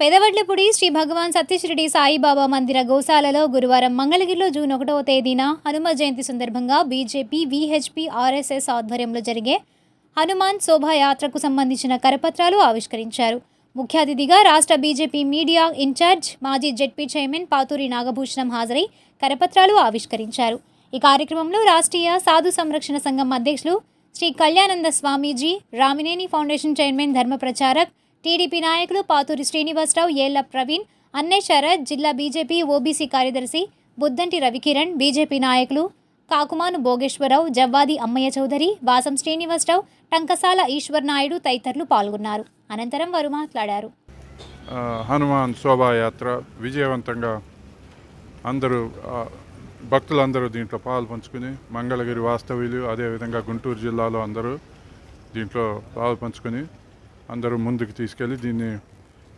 పెదవడ్లపూడి శ్రీ భగవాన్ సత్యశ్రీ సాయిబాబా మందిర గోశాలలో గురువారం మంగళగిరిలో జూన్ 1వ తేదీన హనుమ జయంతి సందర్భంగా బీజేపీ, వీహెచ్పీ, ఆర్ఎస్ఎస్ ఆధ్వర్యంలో జరిగే హనుమాన్ శోభాయాత్రకు సంబంధించిన కరపత్రాలు ఆవిష్కరించారు. ముఖ్య అతిథిగా రాష్ట్ర బీజేపీ మీడియా ఇన్ఛార్జ్ మాజీ జెడ్పీ చైర్మన్ పాతూరి నాగభూషణం హాజరై కరపత్రాలు ఆవిష్కరించారు. ఈ కార్యక్రమంలో రాష్ట్రీయ సాధు సంరక్షణ సంఘం అధ్యక్షులు శ్రీ కళ్యాణంద స్వామీజీ, రామినేని ఫౌండేషన్ చైర్మన్ ధర్మ ప్రచారక్, టీడీపీ నాయకులు పాతూరి శ్రీనివాసరావు, ఏళ్ల ప్రవీణ్, అన్నే శరత్, జిల్లా బీజేపీ ఓబీసీ కార్యదర్శి బుద్దంటి రవికిరణ్, బీజేపీ నాయకులు కాకుమాను భోగేశ్వరరావు, జవ్వాది అమ్మయ్య చౌదరి, వాసం శ్రీనివాసరావు, టంకసాల ఈశ్వర్ నాయుడు తదితరులు పాల్గొన్నారు. అనంతరం వారు మాట్లాడారు. హనుమాన్ శోభాయాత్ర విజయవంతంగా అందరూ భక్తులందరూ దీంట్లో పాలు పంచుకుని మంగళగిరి వాస్తవ్యులు, అదేవిధంగా గుంటూరు జిల్లాలో అందరూ దీంట్లో పాలు పంచుకొని అందరూ ముందుకు తీసుకెళ్ళి దీన్ని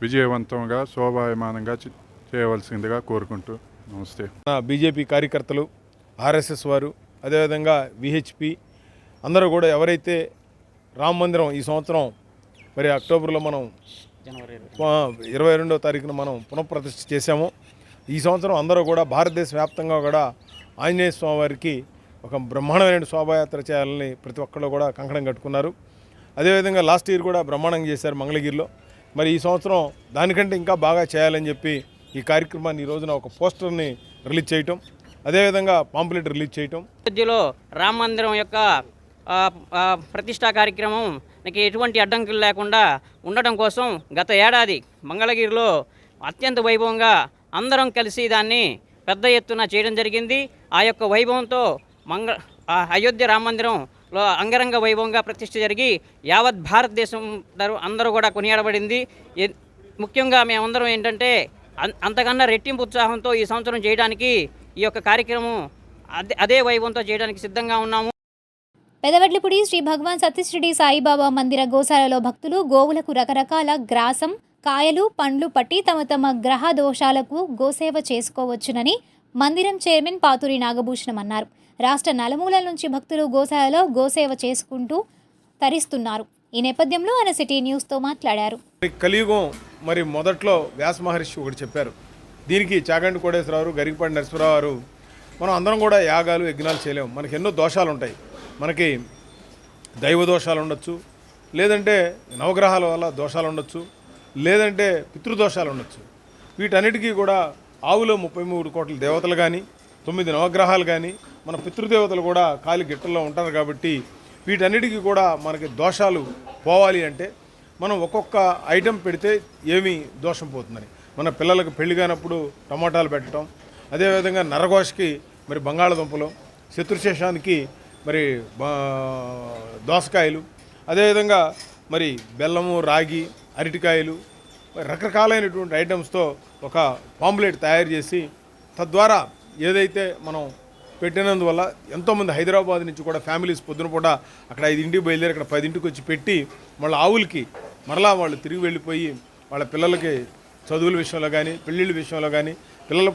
విజయవంతంగా శోభాయమానంగా చేయవలసిందిగా కోరుకుంటూ నమస్తే. బీజేపీ కార్యకర్తలు, ఆర్ఎస్ఎస్ వారు, అదేవిధంగా విహెచ్పి అందరూ కూడా ఎవరైతే రామ మందిరం ఈ సంవత్సరం మరి అక్టోబర్లో మనం జనవరి 22వ తారీఖున మనం పునఃప్రతిష్ఠ చేశాము. ఈ సంవత్సరం అందరూ కూడా భారతదేశ వ్యాప్తంగా కూడా ఆంజనేయ స్వామి వారికి ఒక బ్రహ్మాండమైన శోభాయాత్ర చేయాలని ప్రతి ఒక్కళ్ళు కూడా కంకణం కట్టుకున్నారు. అదేవిధంగా లాస్ట్ ఇయర్ కూడా బ్రహ్మాండంగా చేశారు మంగళగిరిలో. మరి ఈ సంవత్సరం దానికంటే ఇంకా బాగా చేయాలని చెప్పి ఈ కార్యక్రమాన్ని ఈ రోజున ఒక పోస్టర్ని రిలీజ్ చేయటం, అదేవిధంగా పాంప్లెట్ రిలీజ్ చేయటం. అయోధ్యలో రామ మందిరం యొక్క ప్రతిష్టా కార్యక్రమంకి ఎటువంటి అడ్డంకులు లేకుండా ఉండటం కోసం గత ఏడాది మంగళగిరిలో అత్యంత వైభవంగా అందరం కలిసి దాన్ని పెద్ద ఎత్తున చేయడం జరిగింది. ఆ యొక్క వైభవంతో అయోధ్య రామ మందిరంలో అంగరంగ వైభవంగా ప్రతిష్ఠ జరిగి యావత్ భారతదేశం అందరూ కూడా కొనియాడబడింది. ముఖ్యంగా మేమందరం ఏంటంటే అంతకన్నా రెట్టింపు ఉత్సాహంతో ఈ సంవత్సరం చేయడానికి ఈ యొక్క కార్యక్రమం అదే వైభవంతో చేయడానికి సిద్ధంగా ఉన్నాము. పెదవడ్లపూడి శ్రీ భగవాన్ సత్యశ్రీ సాయిబాబా మందిర గోశాలలో భక్తులు గోవులకు రకరకాల గ్రాసం, కాయలు, పండ్లు పట్టి తమ తమ గ్రహ దోషాలకు గోసేవ చేసుకోవచ్చునని మందిరం చైర్మన్ పాతూరి నాగభూషణం అన్నారు. రాష్ట్ర నలుమూలల నుంచి భక్తులు గోశాలలో గోసేవ చేసుకుంటూ తరిస్తున్నారు. ఈ నేపథ్యంలో ఆయన సిటీ న్యూస్తో మాట్లాడారు. కలియుగం మరి మొదట్లో వ్యాస మహర్షి ఒకటి చెప్పారు. దీనికి చాగంటి కోటేశ్వరరావు, గరికపాటి నరసింహరావు గారు మనం అందరం కూడా యాగాలు, యజ్ఞాలు చేయలేము. మనకి ఎన్నో దోషాలు ఉంటాయి. మనకి దైవ దోషాలు ఉండొచ్చు, లేదంటే నవగ్రహాల వల్ల దోషాలు ఉండొచ్చు, లేదంటే పితృదోషాలు ఉండొచ్చు. వీటన్నిటికీ కూడా ఆవులో 33 కోట్ల దేవతలు కానీ, 9 నవగ్రహాలు కానీ, మన పితృదేవతలు కూడా కాలి గిట్టల్లో ఉంటారు. కాబట్టి వీటన్నిటికీ కూడా మనకి దోషాలు పోవాలి అంటే మనం ఒక్కొక్క ఐటెం పెడితే ఏమి దోషం పోతుందని, మన పిల్లలకు పెళ్లి కానప్పుడు టమాటాలు పెట్టడం, అదేవిధంగా నరఘోషకి మరి బంగాళదుంపలు, శత్రుశేషానికి మరి దోసకాయలు, అదేవిధంగా మరి బెల్లము, రాగి, అరటికాయలు, రకరకాలైనటువంటి ఐటమ్స్తో ఒక పాంప్లెట్ తయారు చేసి తద్వారా ఏదైతే మనం పెట్టినందువల్ల ఎంతోమంది హైదరాబాద్ నుంచి కూడా ఫ్యామిలీస్ పొద్దున పూట అక్కడ 5 బయలుదేరి అక్కడ 10 వచ్చి పెట్టి మళ్ళీ ఆవులకి మరలా వాళ్ళు తిరిగి వెళ్ళిపోయి వాళ్ళ పిల్లలకి చదువుల విషయంలో కానీ, పెళ్ళిళ్ళ విషయంలో కానీ, పిల్లలు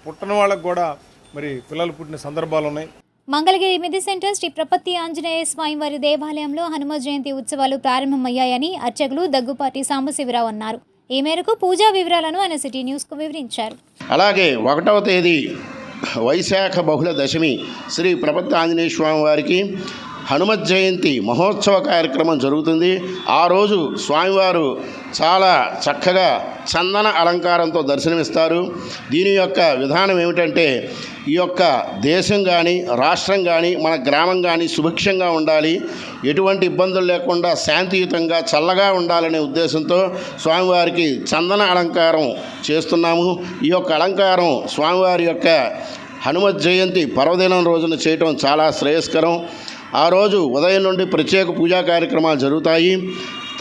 పుట్టిన వాళ్ళకు కూడా మరి పిల్లలు పుట్టిన సందర్భాలు ఉన్నాయి. మంగళగిరి మిది సెంటర్ శ్రీ ప్రపత్తి ఆంజనేయ స్వామివారి దేవాలయంలో హనుమ జయంతి ఉత్సవాలు ప్రారంభమయ్యాయని అర్చకులు దగ్గుపాటి సాంబశివరావు అన్నారు. ఈ మేరకు పూజా వివరాలను ఆయన సిటీ న్యూస్కు వివరించారు. అలాగే 1వ తేదీ వైశాఖ బహుళ దశమి శ్రీ ప్రపత్తి ఆంజనేయ స్వామి వారికి హనుమత్ జయంతి మహోత్సవ కార్యక్రమం జరుగుతుంది. ఆ రోజు స్వామివారు చాలా చక్కగా చందన అలంకారంతో దర్శనమిస్తారు. దీని యొక్క విధానం ఏమిటంటే, ఈ యొక్క దేశం కానీ, రాష్ట్రం కానీ, మన గ్రామం కానీ సుభిక్షంగా ఉండాలి, ఎటువంటి ఇబ్బందులు లేకుండా శాంతియుతంగా చల్లగా ఉండాలనే ఉద్దేశంతో స్వామివారికి చందన అలంకారం చేస్తున్నాము. ఈ యొక్క అలంకారం స్వామివారి యొక్క హనుమత్ జయంతి పర్వదినం రోజున చేయటం చాలా శ్రేయస్కరం. ఆ రోజు ఉదయం నుండి ప్రత్యేక పూజా కార్యక్రమాలు జరుగుతాయి.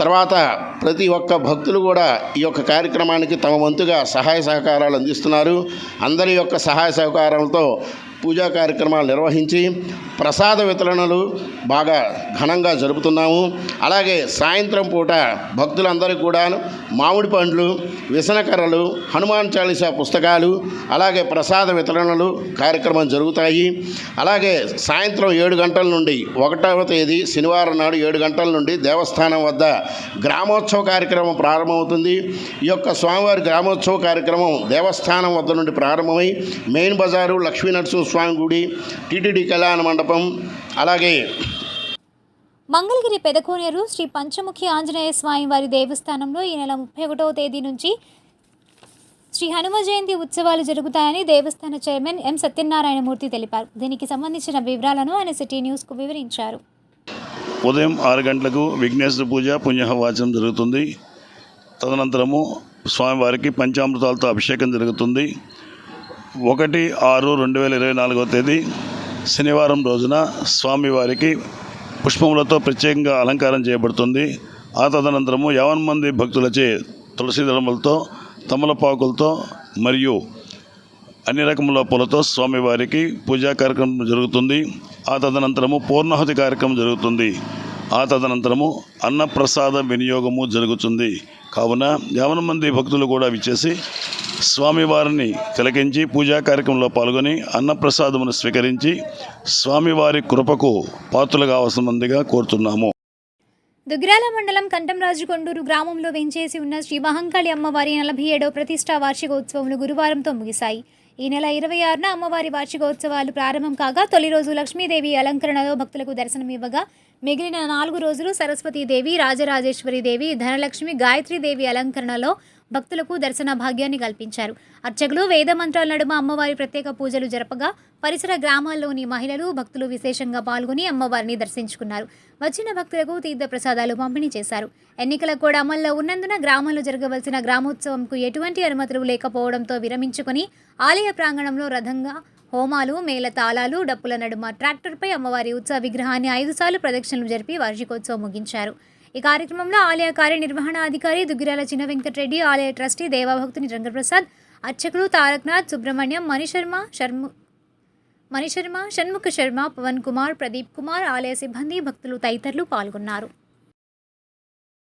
తర్వాత ప్రతి ఒక్క భక్తులు కూడా ఈ యొక్క కార్యక్రమానికి తమ వంతుగా సహాయ సహకారాలు అందిస్తున్నారు. అందరి యొక్క సహాయ సహకారాలతో పూజా కార్యక్రమాలు నిర్వహించి ప్రసాద వితరణలు బాగా ఘనంగా జరుపుతున్నాము. అలాగే సాయంత్రం పూట భక్తులందరికీ కూడా మామిడి పండ్లు, విసనకర్రలు, హనుమాన్ చాలీసా పుస్తకాలు, అలాగే ప్రసాద వితరణలు కార్యక్రమం జరుగుతాయి. అలాగే సాయంత్రం 7 గంటల నుండి 1వ తేదీ శనివారం నాడు 7 గంటల నుండి దేవస్థానం వద్ద గ్రామోత్సవ కార్యక్రమం ప్రారంభమవుతుంది. ఈ యొక్క స్వామివారి గ్రామోత్సవ కార్యక్రమం దేవస్థానం వద్ద నుండి ప్రారంభమై మెయిన్ బజారు, లక్ష్మీనరసింహ స్వామి గుడి, టీటీడీ కళ్యాణ మండపం, అలాగే మంగళగిరి పెదకోనేరు శ్రీ పంచముఖి ఆంజనేయ స్వామి వారి దేవస్థానంలో ఈ నెల 31వ తేదీ నుంచి శ్రీ హనుమ జయంతి ఉత్సవాలు జరుగుతాయని దేవస్థాన చైర్మన్ ఎం సత్యనారాయణమూర్తి తెలిపారు. దీనికి సంబంధించిన వివరాలను ఆయన సిటీ న్యూస్కు వివరించారు. ఉదయం 6 గంటలకు విఘ్నేశ్వర పూజ పుణ్యహవాచనం జరుగుతుంది. తదనంతరము స్వామివారికి పంచామృతాలతో అభిషేకం జరుగుతుంది. 1/6/2024 తేదీ శనివారం రోజున స్వామివారికి పుష్పములతో ప్రత్యేకంగా అలంకారం చేయబడుతుంది. ఆ తదనంతరము 50 మంది భక్తులచే తులసి దళములతో, తమలపాకులతో మరియు అన్ని రకముల పూలతో స్వామివారికి పూజా కార్యక్రమం జరుగుతుంది. ఆ తదనంతరము పూర్ణాహుతి కార్యక్రమం జరుగుతుంది. ఆ తదనంతరము అన్నప్రసాద వినియోగము జరుగుతుంది. కావున 50 మంది భక్తులు కూడా విచ్చేసి స్వామివారిని తిలకించి పూజా కార్యక్రమంలో పాల్గొని అన్నప్రసాదమును స్వీకరించి స్వామివారి కృపకు పాత్రలు కావాల్సిందిగా కోరుతున్నాము. దుగ్గిరాల మండలం కంటంరాజుకొండూరు గ్రామంలో వెంచేసి ఉన్న శ్రీ మహంకాళి అమ్మవారి 47వ ప్రతిష్టా వార్షికోత్సవములు గురువారంతో ముగిశాయి. ఈ నెల 26న అమ్మవారి వార్షికోత్సవాలు ప్రారంభం కాగా తొలి రోజు లక్ష్మీదేవి అలంకరణలో భక్తులకు దర్శనమివ్వగా మిగిలిన 4 రోజులు సరస్వతీదేవి, రాజరాజేశ్వరీదేవి, ధనలక్ష్మి, గాయత్రీదేవి అలంకరణలో భక్తులకు దర్శన భాగ్యాన్ని కల్పించారు. అర్చకులు వేద మంత్రాల నడుమ అమ్మవారి ప్రత్యేక పూజలు జరపగా పరిసర గ్రామాల్లోని మహిళలు, భక్తులు విశేషంగా పాల్గొని అమ్మవారిని దర్శించుకున్నారు. వచ్చిన భక్తులకు తీర్థ ప్రసాదాలు పంపిణీ చేశారు. ఎన్నికల కూడా అమల్లో ఉన్నందున గ్రామంలో జరగవలసిన గ్రామోత్సవంకు ఎటువంటి అనుమతులు లేకపోవడంతో విరమించుకొని ఆలయ ప్రాంగణంలో రథంగా హోమాలు, మేళ తాళాలు, డప్పుల నడుమ ట్రాక్టర్పై అమ్మవారి ఉత్సవ విగ్రహాన్ని 5 సార్లు ప్రదక్షిణలు జరిపి వార్షికోత్సవం ముగించారు. ఈ కార్యక్రమంలో ఆలయ కార్యనిర్వహణాధికారి దుగ్గిరాల చిన్న వెంకటరెడ్డి, ఆలయ ట్రస్టీ దేవాభక్తుని రంగప్రసాద్, అర్చకులు తారక్నాథ్, సుబ్రహ్మణ్యం, మణిశర్మ, షణ్ముఖ శర్మ, పవన్ కుమార్, ప్రదీప్ కుమార్, ఆలయ సిబ్బంది, భక్తులు తదితరులు పాల్గొన్నారు.